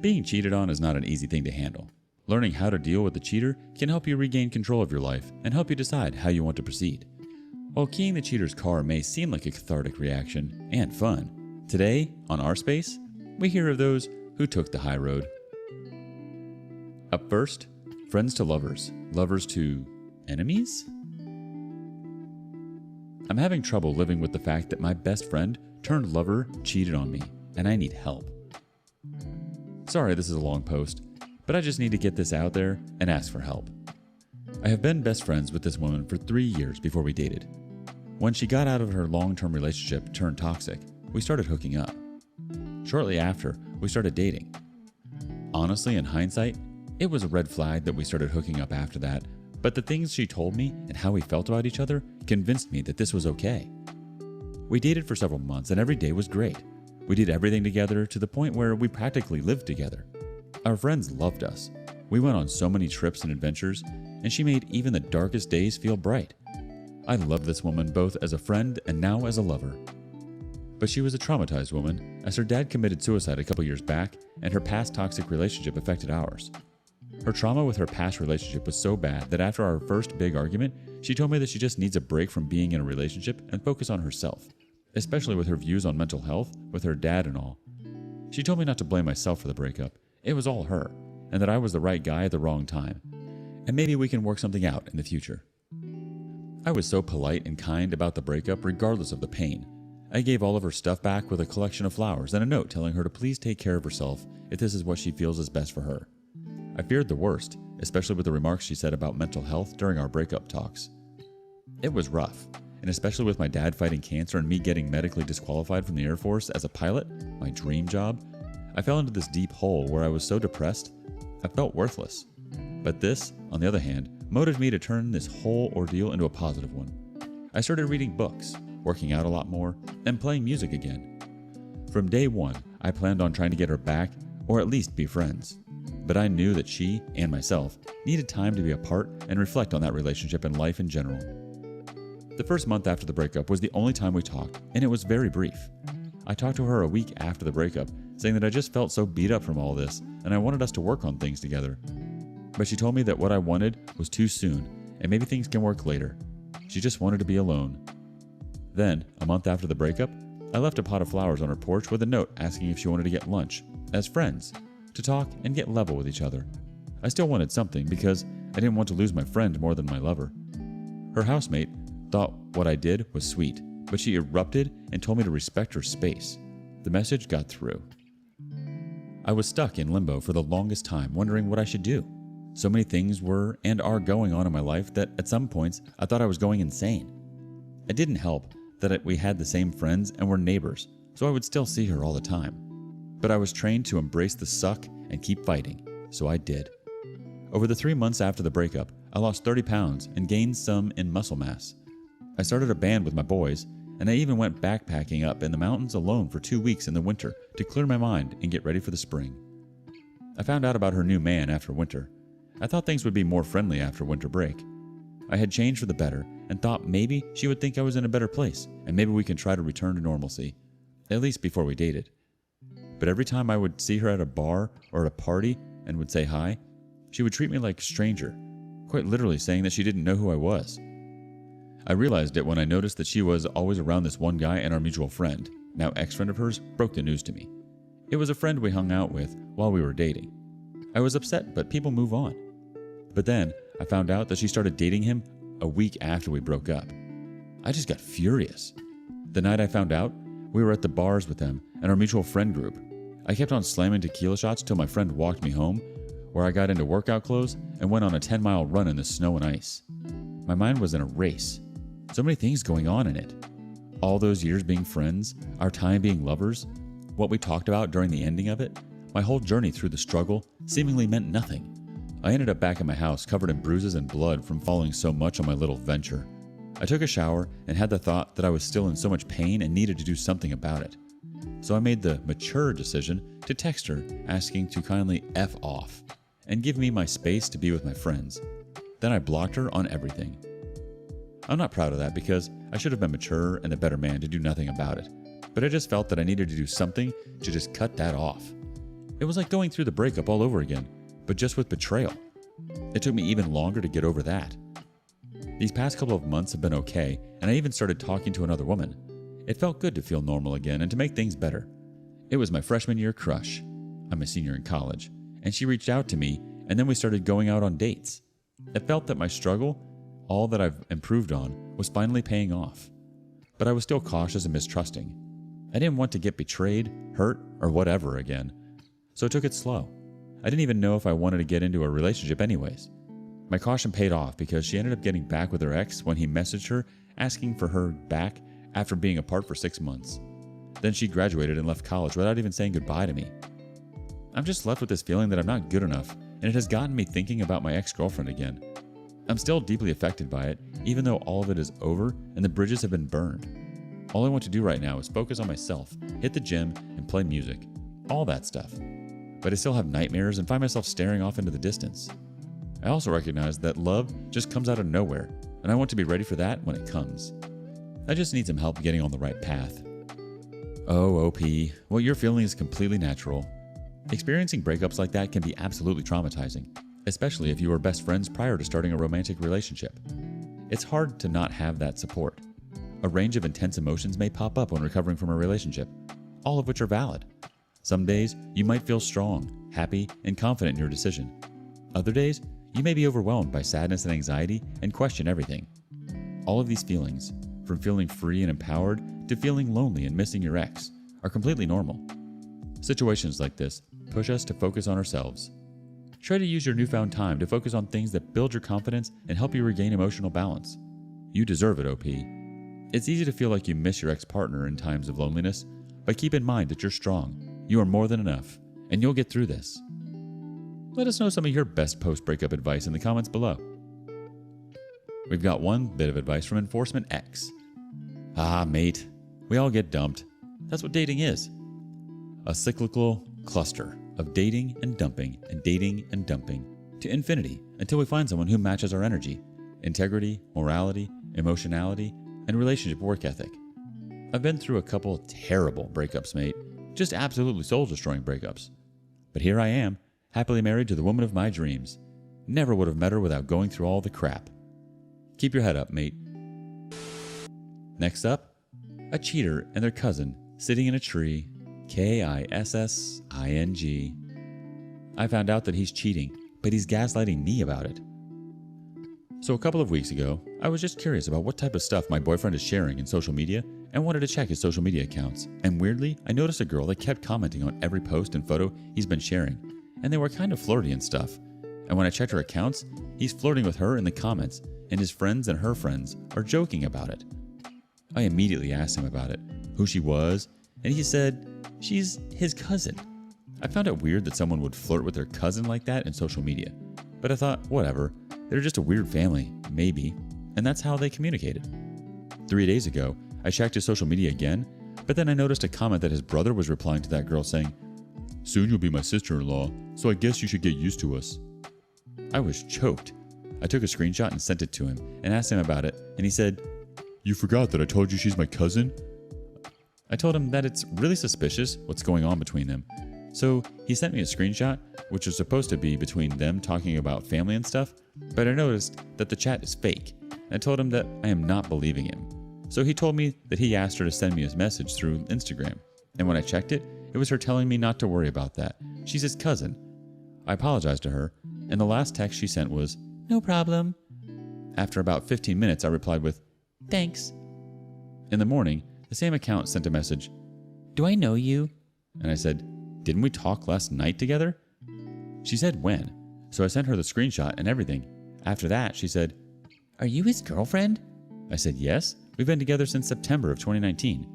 Being cheated on is not an easy thing to handle. Learning how to deal with the cheater can help you regain control of your life and help you decide how you want to proceed. While keying the cheater's car may seem like a cathartic reaction and fun, today, on our space, we hear of those who took the high road. Up first, friends to lovers, lovers to enemies? I'm having trouble living with the fact that my best friend turned lover cheated on me, and I need help. Sorry this is a long post, but I just need to get this out there and ask for help. I have been best friends with this woman for 3 years before we dated. When she got out of her long-term relationship turned toxic, we started hooking up. Shortly after, we started dating. Honestly, in hindsight, it was a red flag that we started hooking up after that, but the things she told me and how we felt about each other convinced me that this was okay. We dated for several months and every day was great. We did everything together to the point where we practically lived together. Our friends loved us. We went on so many trips and adventures, and she made even the darkest days feel bright. I love this woman both as a friend and now as a lover. But she was a traumatized woman, as her dad committed suicide a couple years back, and her past toxic relationship affected ours. Her trauma with her past relationship was so bad that after our first big argument, she told me that she just needs a break from being in a relationship and focus on herself, especially with her views on mental health with her dad and all. She told me not to blame myself for the breakup. It was all her, and that I was the right guy at the wrong time, and maybe we can work something out in the future. I was so polite and kind about the breakup regardless of the pain. I gave all of her stuff back with a collection of flowers and a note telling her to please take care of herself if this is what she feels is best for her. I feared the worst, especially with the remarks she said about mental health during our breakup talks. It was rough, and especially with my dad fighting cancer and me getting medically disqualified from the Air Force as a pilot, my dream job, I fell into this deep hole where I was so depressed, I felt worthless. But this, on the other hand, motivated me to turn this whole ordeal into a positive one. I started reading books, working out a lot more, and playing music again. From day one, I planned on trying to get her back, or at least be friends. But I knew that she, and myself, needed time to be apart and reflect on that relationship and life in general. The first month after the breakup was the only time we talked, and it was very brief. I talked to her a week after the breakup, saying that I just felt so beat up from all this, and I wanted us to work on things together. But she told me that what I wanted was too soon, and maybe things can work later. She just wanted to be alone. Then, a month after the breakup, I left a pot of flowers on her porch with a note asking if she wanted to get lunch, as friends, to talk and get level with each other. I still wanted something because I didn't want to lose my friend more than my lover. Her housemate thought what I did was sweet, but she erupted and told me to respect her space. The message got through. I was stuck in limbo for the longest time, wondering what I should do. So many things were and are going on in my life that at some points I thought I was going insane. It didn't help that we had the same friends and were neighbors, so I would still see her all the time. But I was trained to embrace the suck and keep fighting, so I did. Over the 3 months after the breakup, I lost 30 pounds and gained some in muscle mass. I started a band with my boys, and I even went backpacking up in the mountains alone for 2 weeks in the winter to clear my mind and get ready for the spring. I found out about her new man after winter. I thought things would be more friendly after winter break. I had changed for the better and thought maybe she would think I was in a better place and maybe we can try to return to normalcy, at least before we dated. But every time I would see her at a bar or at a party and would say hi, she would treat me like a stranger, quite literally saying that she didn't know who I was. I realized it when I noticed that she was always around this one guy and our mutual friend, now ex-friend of hers, broke the news to me. It was a friend we hung out with while we were dating. I was upset, but people move on. But then I found out that she started dating him a week after we broke up. I just got furious. The night I found out, we were at the bars with them and our mutual friend group. I kept on slamming tequila shots till my friend walked me home, where I got into workout clothes and went on a 10-mile run in the snow and ice. My mind was in a race. So many things going on in it. All those years being friends, our time being lovers, what we talked about during the ending of it, my whole journey through the struggle seemingly meant nothing. I ended up back at my house covered in bruises and blood from falling so much on my little venture. I took a shower and had the thought that I was still in so much pain and needed to do something about it. So I made the mature decision to text her asking to kindly F off and give me my space to be with my friends. Then I blocked her on everything. I'm not proud of that because I should have been mature and the better man to do nothing about it, but I just felt that I needed to do something to just cut that off. It was like going through the breakup all over again, but just with betrayal. It took me even longer to get over that. These past couple of months have been okay, and I even started talking to another woman. It felt good to feel normal again and to make things better. It was my freshman year crush. I'm a senior in college, and she reached out to me, and then we started going out on dates. It felt that my struggle, all that I've improved on, was finally paying off. But I was still cautious and mistrusting. I didn't want to get betrayed, hurt, or whatever again, so I took it slow. I didn't even know if I wanted to get into a relationship anyways. My caution paid off because she ended up getting back with her ex when he messaged her asking for her back after being apart for 6 months. Then she graduated and left college without even saying goodbye to me. I'm just left with this feeling that I'm not good enough, and it has gotten me thinking about my ex-girlfriend again. I'm still deeply affected by it, even though all of it is over and the bridges have been burned. All I want to do right now is focus on myself, hit the gym, and play music. All that stuff. But I still have nightmares and find myself staring off into the distance. I also recognize that love just comes out of nowhere, and I want to be ready for that when it comes. I just need some help getting on the right path. Oh, OP, what you're feeling is completely natural. Experiencing breakups like that can be absolutely traumatizing, especially if you were best friends prior to starting a romantic relationship. It's hard to not have that support. A range of intense emotions may pop up when recovering from a relationship, all of which are valid. Some days, you might feel strong, happy, and confident in your decision. Other days, you may be overwhelmed by sadness and anxiety and question everything. All of these feelings, from feeling free and empowered to feeling lonely and missing your ex, are completely normal. Situations like this push us to focus on ourselves. Try to use your newfound time to focus on things that build your confidence and help you regain emotional balance. You deserve it, OP. It's easy to feel like you miss your ex-partner in times of loneliness, but keep in mind that you're strong, you are more than enough, and you'll get through this. Let us know some of your best post-breakup advice in the comments below. We've got one bit of advice from Enforcement X. Ah, mate, we all get dumped. That's what dating is. A cyclical cluster of dating and dumping to infinity until we find someone who matches our energy, integrity, morality, emotionality, and relationship work ethic. I've been through a couple terrible breakups, mate. Just absolutely soul-destroying breakups. But here I am, happily married to the woman of my dreams. Never would have met her without going through all the crap. Keep your head up, mate. Next up, a cheater and their cousin sitting in a tree. Kissing. I found out that he's cheating, but he's gaslighting me about it. So a couple of weeks ago, I was just curious about what type of stuff my boyfriend is sharing in social media and wanted to check his social media accounts. And weirdly, I noticed a girl that kept commenting on every post and photo he's been sharing, and they were kind of flirty and stuff. And when I checked her accounts, he's flirting with her in the comments, and his friends and her friends are joking about it. I immediately asked him about it, who she was, and he said she's his cousin. I found it weird that someone would flirt with their cousin like that in social media, but I thought, whatever, they're just a weird family, maybe, and that's how they communicated. 3 days ago, I checked his social media again, but then I noticed a comment that his brother was replying to that girl saying, "Soon you'll be my sister-in-law, so I guess you should get used to us." I was choked. I took a screenshot and sent it to him and asked him about it, and he said, "You forgot that I told you she's my cousin?" I told him that it's really suspicious what's going on between them. So he sent me a screenshot, which was supposed to be between them talking about family and stuff, but I noticed that the chat is fake, and I told him that I am not believing him. So he told me that he asked her to send me his message through Instagram, and when I checked it, it was her telling me not to worry about that. She's his cousin. I apologized to her, and the last text she sent was, "No problem." After about 15 minutes, I replied with, "Thanks." In the morning, the same account sent a message, "Do I know you?" And I said, "Didn't we talk last night together?" She said when, so I sent her the screenshot and everything. After that, she said, "Are you his girlfriend?" I said, "Yes, we've been together since September of 2019.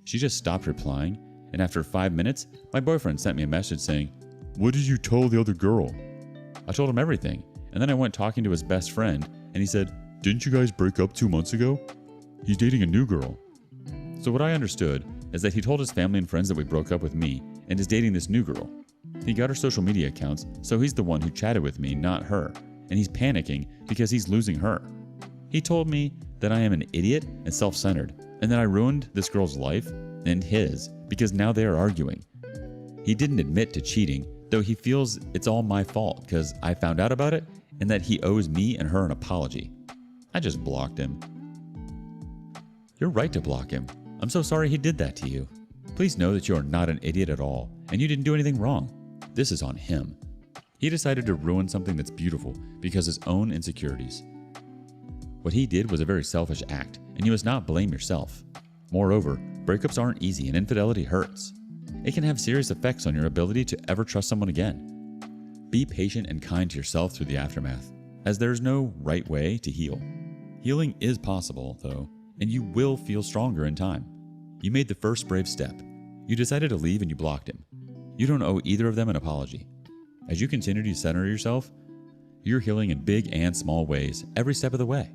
She just stopped replying, and after 5 minutes, my boyfriend sent me a message saying, "What did you tell the other girl?" I told him everything, and then I went talking to his best friend, and he said, "Didn't you guys break up 2 months ago? He's dating a new girl." So what I understood is that he told his family and friends that we broke up with me and is dating this new girl. He got her social media accounts, so he's the one who chatted with me, not her, and he's panicking because he's losing her. He told me that I am an idiot and self-centered, and that I ruined this girl's life and his because now they are arguing. He didn't admit to cheating, though he feels it's all my fault because I found out about it and that he owes me and her an apology. I just blocked him. You're right to block him. I'm so sorry he did that to you. Please know that you are not an idiot at all, and you didn't do anything wrong. This is on him. He decided to ruin something that's beautiful because of his own insecurities. What he did was a very selfish act, and you must not blame yourself. Moreover, breakups aren't easy and infidelity hurts. It can have serious effects on your ability to ever trust someone again. Be patient and kind to yourself through the aftermath, as there's no right way to heal. Healing is possible, though, and you will feel stronger in time. You made the first brave step. You decided to leave and you blocked him. You don't owe either of them an apology. As you continue to center yourself, you're healing in big and small ways every step of the way.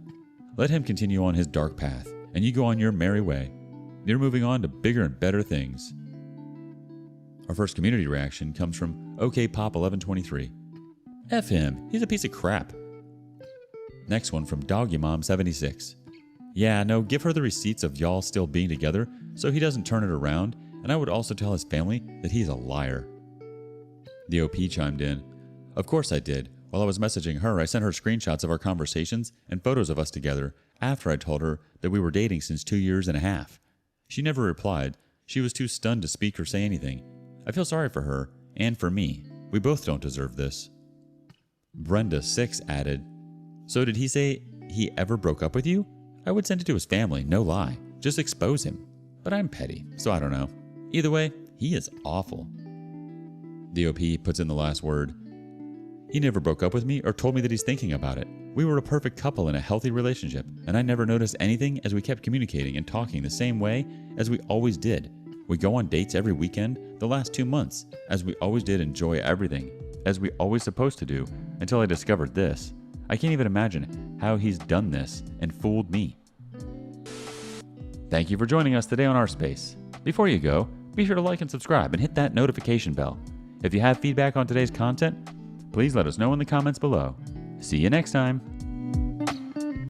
Let him continue on his dark path, and you go on your merry way. You're moving on to bigger and better things. Our first community reaction comes from OKPop1123. F him, he's a piece of crap. Next one from DoggyMom76. Yeah, no, give her the receipts of y'all still being together so he doesn't turn it around, and I would also tell his family that he's a liar. The OP chimed in. Of course I did. While I was messaging her, I sent her screenshots of our conversations and photos of us together after I told her that we were dating since 2.5 years. She never replied. She was too stunned to speak or say anything. I feel sorry for her, and for me. We both don't deserve this. Brenda6 added, So did he say he ever broke up with you? I would send it to his family, no lie. Just expose him. But I'm petty, so I don't know. Either way, he is awful. The OP puts in the last word. He never broke up with me or told me that he's thinking about it. We were a perfect couple in a healthy relationship, and I never noticed anything as we kept communicating and talking the same way as we always did. We go on dates every weekend the last 2 months, as we always did enjoy everything, as we always supposed to do, until I discovered this. I can't even imagine how he's done this and fooled me. Thank you for joining us today on Our Space. Before you go, be sure to like and subscribe and hit that notification bell. If you have feedback on today's content, please let us know in the comments below. See you next time.